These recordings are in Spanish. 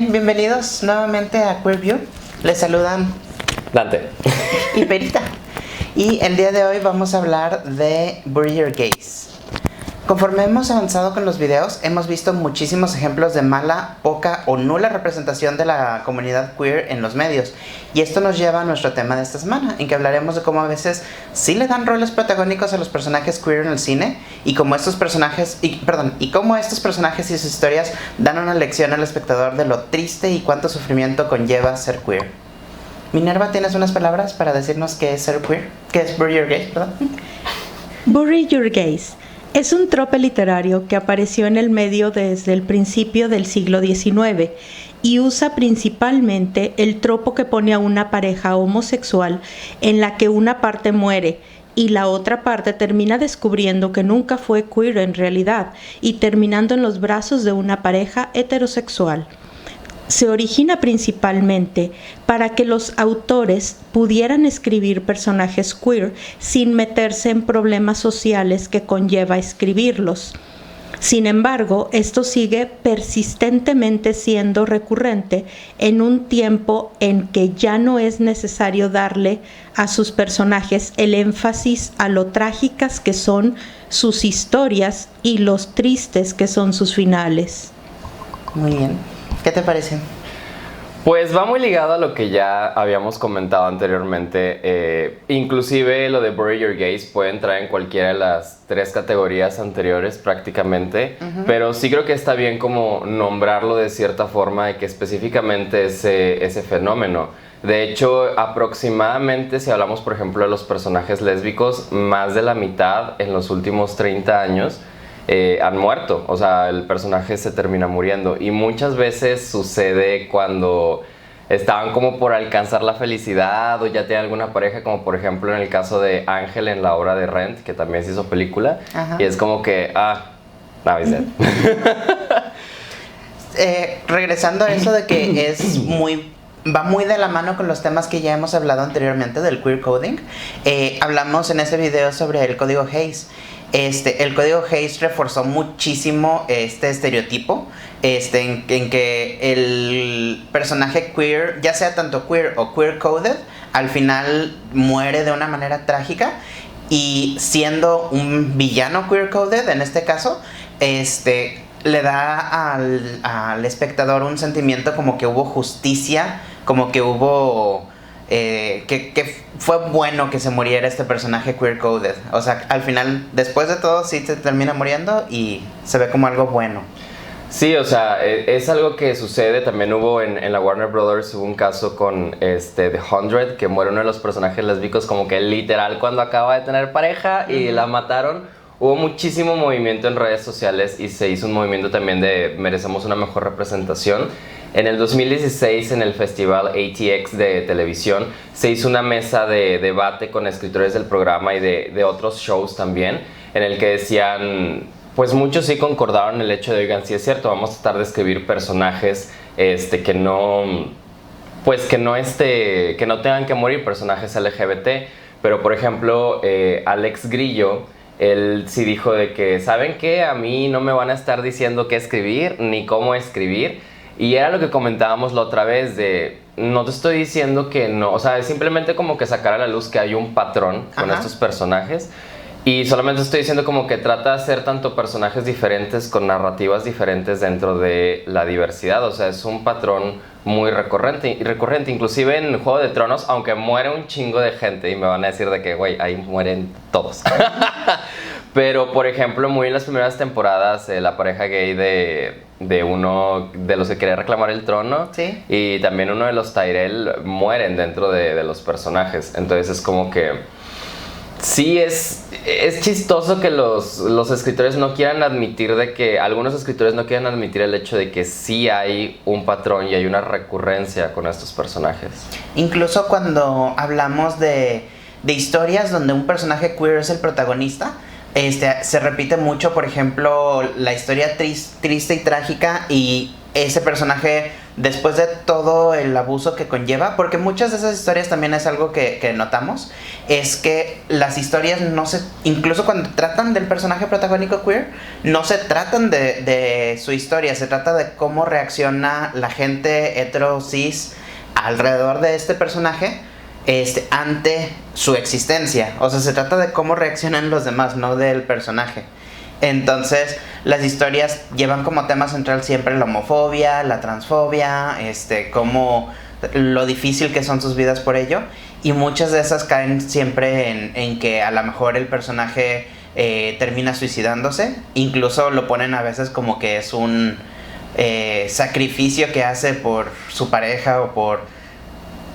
Bienvenidos nuevamente a Queerview. Les saludan Dante y Perita. Y el día de hoy vamos a hablar de Bury Your Gays. Conforme hemos avanzado con los videos, hemos visto muchísimos ejemplos de mala, poca o nula representación de la comunidad queer en los medios. Y esto nos lleva a nuestro tema de esta semana, en que hablaremos de cómo a veces sí le dan roles protagónicos a los personajes queer en el cine y cómo estos personajes y sus historias dan una lección al espectador de lo triste y cuánto sufrimiento conlleva ser queer. Minerva, ¿tienes unas palabras para decirnos qué es ser queer? ¿Qué es Bury Your Gays, perdón? Bury Your Gays es un trope literario que apareció en el medio desde el principio del siglo XIX y usa principalmente el tropo que pone a una pareja homosexual en la que una parte muere y la otra parte termina descubriendo que nunca fue queer en realidad y terminando en los brazos de una pareja heterosexual. Se origina principalmente para que los autores pudieran escribir personajes queer sin meterse en problemas sociales que conlleva escribirlos. Sin embargo, esto sigue persistentemente siendo recurrente en un tiempo en que ya no es necesario darle a sus personajes el énfasis a lo trágicas que son sus historias y los tristes que son sus finales. Muy bien. ¿Qué te parece? Pues va muy ligado a lo que ya habíamos comentado anteriormente. Inclusive lo de Bury Your Gays puede entrar en cualquiera de las tres categorías anteriores prácticamente. Pero sí creo que está bien como nombrarlo de cierta forma de que específicamente ese fenómeno. De hecho, aproximadamente si hablamos por ejemplo de los personajes lésbicos, más de la mitad en los últimos 30 años han muerto, o sea, el personaje se termina muriendo y muchas veces sucede cuando estaban como por alcanzar la felicidad o ya tienen alguna pareja, como por ejemplo en el caso de Ángel en la obra de Rent, que también se hizo película. Ajá. Y es como que, now is dead. Regresando a eso de que va muy de la mano con los temas que ya hemos hablado anteriormente del queer coding. Hablamos en ese video sobre el código Hays. El código Hays reforzó muchísimo este estereotipo en que el personaje queer, ya sea tanto queer o queer coded, al final muere de una manera trágica y siendo un villano queer coded en este caso, le da al espectador un sentimiento como que hubo justicia, como que hubo que fue bueno que se muriera este personaje queer coded. O sea, al final, después de todo, sí se termina muriendo y se ve como algo bueno. Sí, o sea, es algo que sucede. También hubo en la Warner Brothers, hubo un caso con The 100, que muere uno de los personajes lésbicos como que literal cuando acaba de tener pareja y la mataron. Hubo muchísimo movimiento en redes sociales y se hizo un movimiento también de merecemos una mejor representación. En el 2016, en el festival ATX de televisión, se hizo una mesa de debate con escritores del programa y de otros shows también, en el que decían, pues muchos sí concordaron en el hecho de, oigan, sí es cierto, vamos a tratar de escribir personajes que no tengan que morir, personajes LGBT. Pero, por ejemplo, Alex Grillo, él sí dijo de que, ¿saben qué? A mí no me van a estar diciendo qué escribir ni cómo escribir. Y era lo que comentábamos la otra vez de, no te estoy diciendo que no, o sea, es simplemente como que sacar a la luz que hay un patrón con estos personajes. Y solamente estoy diciendo como que trata de hacer tanto personajes diferentes con narrativas diferentes dentro de la diversidad. O sea, es un patrón muy recurrente. Inclusive en Juego de Tronos, aunque muere un chingo de gente y me van a decir de que, güey, ahí mueren todos. Pero, por ejemplo, muy en las primeras temporadas, la pareja gay de uno de los que quería reclamar el trono, ¿sí? Y también uno de los Tyrell mueren dentro de los personajes. Entonces es como que sí es chistoso que los escritores no quieran admitir algunos escritores no quieran admitir el hecho de que sí hay un patrón y hay una recurrencia con estos personajes. Incluso cuando hablamos de historias donde un personaje queer es el protagonista, se repite mucho, por ejemplo, la historia triste y trágica y ese personaje después de todo el abuso que conlleva, porque muchas de esas historias también es algo que notamos, es que las historias no se, incluso cuando tratan del personaje protagónico queer, no se tratan de su historia, se trata de cómo reacciona la gente hetero cis alrededor de este personaje ante su existencia. O sea, se trata de cómo reaccionan los demás, no del personaje. Entonces, las historias llevan como tema central siempre la homofobia, la transfobia, como lo difícil que son sus vidas por ello. Y muchas de esas caen siempre en que a lo mejor el personaje termina suicidándose. Incluso lo ponen a veces como que es un sacrificio que hace por su pareja o por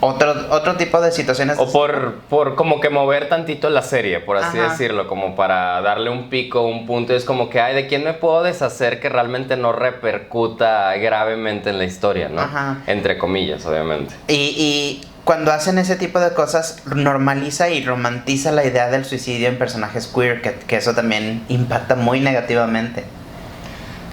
otro tipo de situaciones. O por como que mover tantito la serie, por así decirlo, como para darle un pico, un punto. Es como que, ¿de quién me puedo deshacer que realmente no repercuta gravemente en la historia, ¿no? Entre comillas, obviamente. Y cuando hacen ese tipo de cosas, normaliza y romantiza la idea del suicidio en personajes queer, que eso también impacta muy negativamente.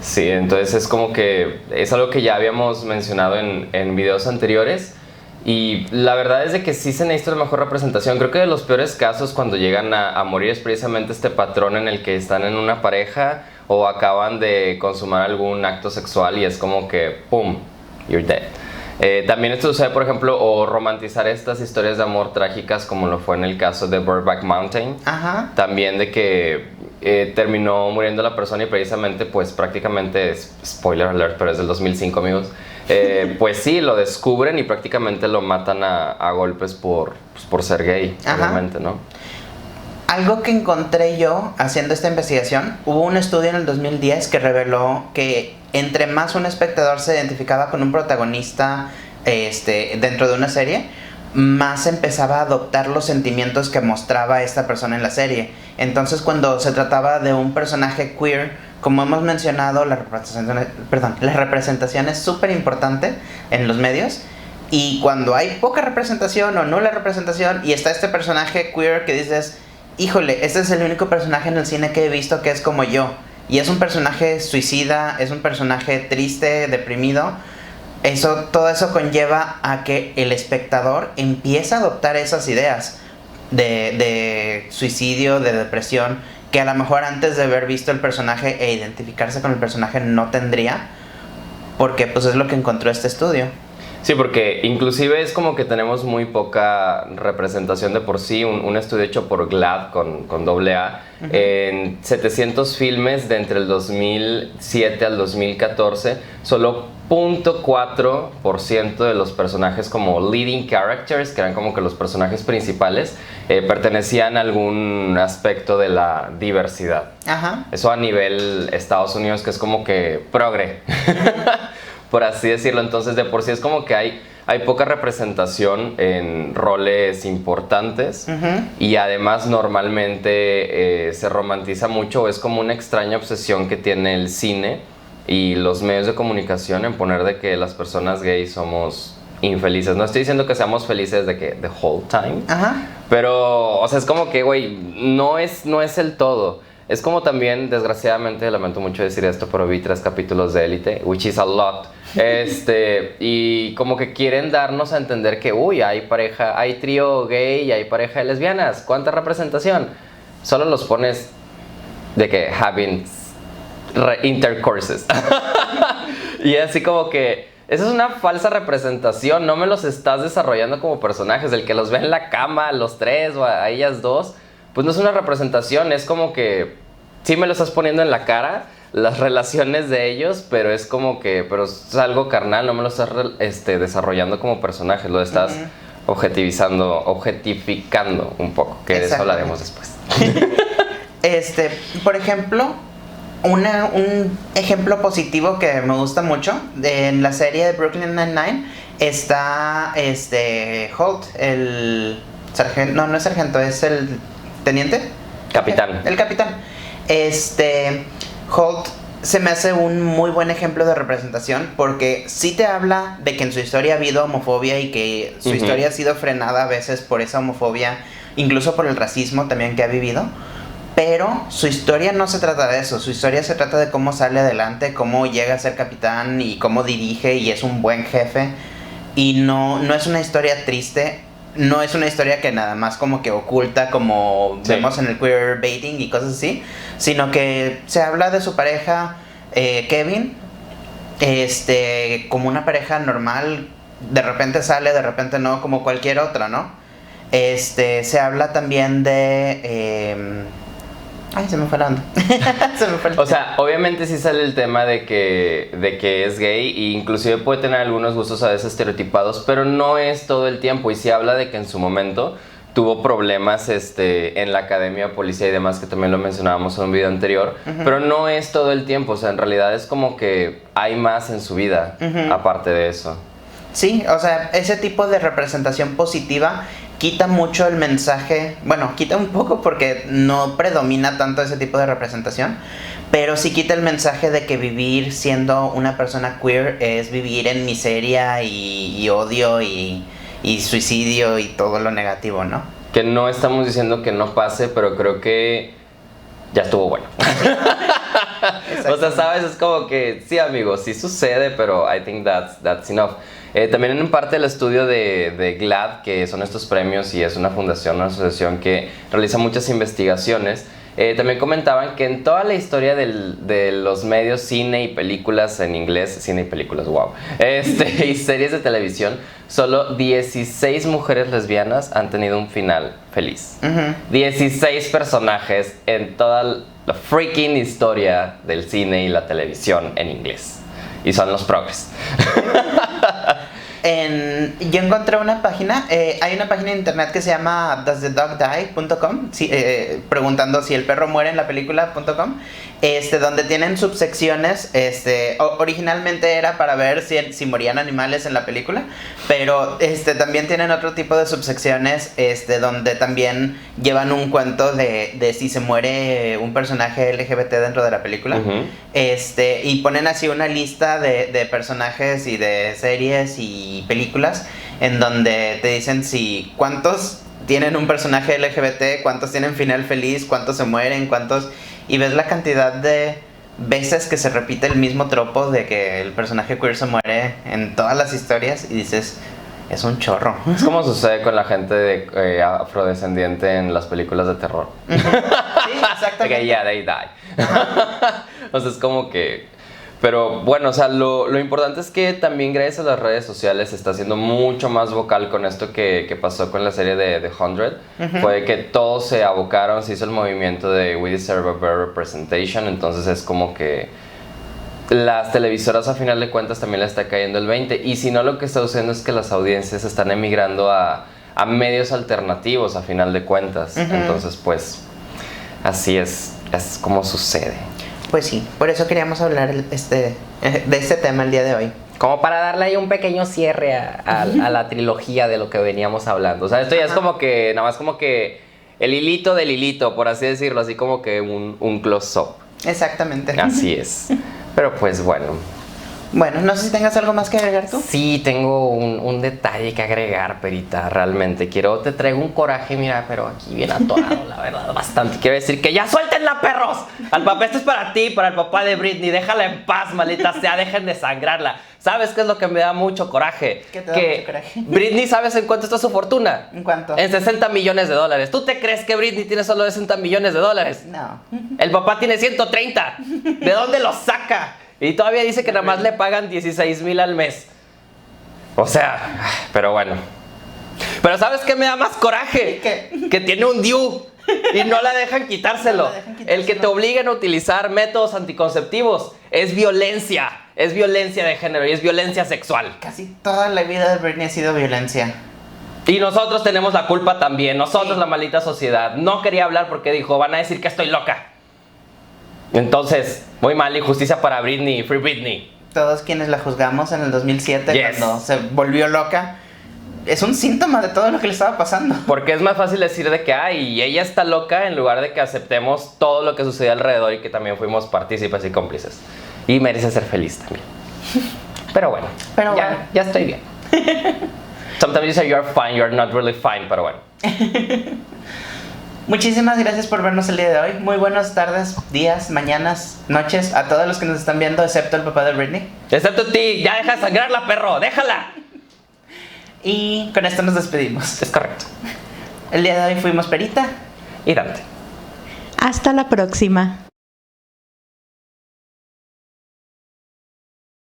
Sí, entonces es como que es algo que ya habíamos mencionado en videos anteriores. Y la verdad es de que sí se necesita una mejor representación. Creo que de los peores casos cuando llegan a morir es precisamente este patrón en el que están en una pareja o acaban de consumar algún acto sexual y es como que ¡pum! You're dead. También esto sucede, por ejemplo, o romantizar estas historias de amor trágicas como lo fue en el caso de Brokeback Mountain. También de que terminó muriendo la persona y precisamente pues prácticamente, spoiler alert, pero es del 2005, amigos. Pues sí, lo descubren y prácticamente lo matan a golpes por ser gay, obviamente, ¿no? Algo que encontré yo haciendo esta investigación, hubo un estudio en el 2010 que reveló que entre más un espectador se identificaba con un protagonista dentro de una serie, más empezaba a adoptar los sentimientos que mostraba esta persona en la serie. Entonces, cuando se trataba de un personaje queer, como hemos mencionado, la representación es súper importante en los medios. Y cuando hay poca representación o nula representación y está este personaje queer que dices, híjole, este es el único personaje en el cine que he visto que es como yo, y es un personaje suicida, es un personaje triste, deprimido, todo eso conlleva a que el espectador empiece a adoptar esas ideas de suicidio, de depresión, que a lo mejor antes de haber visto el personaje e identificarse con el personaje no tendría, porque pues es lo que encontró este estudio. Sí, porque inclusive es como que tenemos muy poca representación de por sí. Un estudio hecho por GLAAD con doble A, en 700 filmes de entre el 2007 al 2014, solo 0.4% de los personajes como leading characters, que eran como que los personajes principales, pertenecían a algún aspecto de la diversidad. Eso a nivel Estados Unidos, que es como que progre. Por así decirlo. Entonces de por sí es como que hay poca representación en roles importantes. Y además normalmente se romantiza mucho, es como una extraña obsesión que tiene el cine y los medios de comunicación en poner de que las personas gays somos infelices. No estoy diciendo que seamos felices de que the whole time, pero o sea, es como que güey, no es el todo. Es como también, desgraciadamente, lamento mucho decir esto, pero vi 3 capítulos de Élite, which is a lot. Y como que quieren darnos a entender que, hay trío gay y hay pareja de lesbianas. ¿Cuánta representación? Solo los pones de que having intercourses. Y así como que, esa es una falsa representación. No me los estás desarrollando como personajes. El que los ve en la cama, los 3 o a ellas 2... pues no es una representación, es como que sí me lo estás poniendo en la cara, las relaciones de ellos, pero es como que, pero es algo carnal, no me lo estás desarrollando como personaje, lo estás objetificando un poco, que de eso hablaremos después. Por ejemplo, un ejemplo positivo que me gusta mucho, en la serie de Brooklyn Nine-Nine está Holt, el sargento, no es sargento, es el teniente. Capitán. El capitán. Holt se me hace un muy buen ejemplo de representación porque sí te habla de que en su historia ha habido homofobia y que su historia ha sido frenada a veces por esa homofobia, incluso por el racismo también que ha vivido. pero su historia no se trata de eso. Su historia se trata de cómo sale adelante, cómo llega a ser capitán y cómo dirige y es un buen jefe. Y no es una historia triste. No es una historia que nada más como que oculta, como vemos en el queerbaiting y cosas así, sino que se habla de su pareja, Kevin, como una pareja normal, de repente sale, de repente no, como cualquier otra, ¿no? Se habla también de... Ay, se me fue la onda. O sea, obviamente sí sale el tema de que es gay e inclusive puede tener algunos gustos a veces estereotipados, pero no es todo el tiempo. Y sí habla de que en su momento tuvo problemas en la academia de policía y demás, que también lo mencionábamos en un video anterior, pero no es todo el tiempo. O sea, en realidad es como que hay más en su vida, aparte de eso. Sí, o sea, ese tipo de representación positiva quita mucho el mensaje, bueno, quita un poco porque no predomina tanto ese tipo de representación, pero sí quita el mensaje de que vivir siendo una persona queer es vivir en miseria y odio y suicidio y todo lo negativo, ¿no? Que no estamos diciendo que no pase, pero creo que ya estuvo bueno. O sea, ¿sabes? Es como que, sí, amigos, sí sucede, pero I think that's enough. También en parte del estudio de GLAAD, que son estos premios y es una fundación, una asociación que realiza muchas investigaciones, también comentaban que en toda la historia de los medios cine y películas en inglés, cine y películas, wow, y series de televisión, solo 16 mujeres lesbianas han tenido un final feliz. 16 personajes en toda la freaking historia del cine y la televisión en inglés. Y son los progres. Yo encontré una página, hay una página de internet que se llama doesthedogdie.com, preguntando si el perro muere en la película.com, donde tienen subsecciones. Originalmente era para ver si morían animales en la película, pero también tienen otro tipo de subsecciones, donde también llevan un cuento de si se muere un personaje LGBT dentro de la película. Y ponen así una lista de personajes y de series y películas en donde te dicen si cuántos tienen un personaje LGBT, cuántos tienen final feliz, cuántos se mueren, cuántos... Y ves la cantidad de veces que se repite el mismo tropo de que el personaje queer se muere en todas las historias y dices, es un chorro. Es como sucede con la gente afrodescendiente en las películas de terror. Sí, exactamente. Que yeah, they die. O sea, es como que... Pero bueno, o sea, lo importante es que también gracias a las redes sociales se está haciendo mucho más vocal con esto que pasó con la serie de The 100. Fue que todos se abocaron, se hizo el movimiento de We Deserve a Better Representation. Entonces es como que las televisoras a final de cuentas también le está cayendo el 20. Y si no, lo que está sucediendo es que las audiencias están emigrando a medios alternativos a final de cuentas. Entonces pues así es como sucede. Pues sí, por eso queríamos hablar de este tema el día de hoy. Como para darle ahí un pequeño cierre a la trilogía de lo que veníamos hablando. O sea, esto ya es como que, nada más como que el hilito del hilito, por así decirlo, así como que un close-up. Exactamente. Así es. Pero pues bueno. Bueno, no sé si tengas algo más que agregar tú. Sí, tengo un detalle que agregar, Perita, realmente. Te traigo un coraje, mira, pero aquí bien atorado, la verdad, bastante. Quiero decir que ya suéltenla, perros. Al papá, esto es para ti, para el papá de Britney. Déjala en paz, maldita sea, dejen de sangrarla. ¿Sabes qué es lo que me da mucho coraje? ¿Qué te da mucho coraje? Britney, ¿sabes en cuánto está su fortuna? ¿En cuánto? En $60 millones. ¿Tú te crees que Britney tiene solo $60 millones? No. El papá tiene 130. ¿De dónde lo saca? Y todavía dice que nada más le pagan 16,000 al mes. O sea, pero bueno. Pero ¿sabes qué me da más coraje? ¿Qué? Que tiene un DIU y no la dejan quitárselo. El que te obliguen a utilizar métodos anticonceptivos es violencia. Es violencia de género y es violencia sexual. Casi toda la vida de Britney ha sido violencia. Y nosotros tenemos la culpa también. Nosotros, la maldita sociedad. No quería hablar porque dijo, van a decir que estoy loca. Entonces, muy mal, injusticia para Britney, Free Britney. Todos quienes la juzgamos en el 2007 cuando se volvió loca, es un síntoma de todo lo que le estaba pasando. Porque es más fácil decir de que, ay, ella está loca, en lugar de que aceptemos todo lo que sucedió alrededor y que también fuimos partícipes y cómplices. Y merece ser feliz también. Pero bueno, ya estoy bien. Sometimes you say you're fine, you're not really fine, pero bueno. Muchísimas gracias por vernos el día de hoy. Muy buenas tardes, días, mañanas, noches a todos los que nos están viendo, excepto el papá de Britney. Excepto a ti, ya deja de sangrarla, perro, déjala. Y con esto nos despedimos. Es correcto. El día de hoy fuimos Perita Y Dante. Hasta la próxima.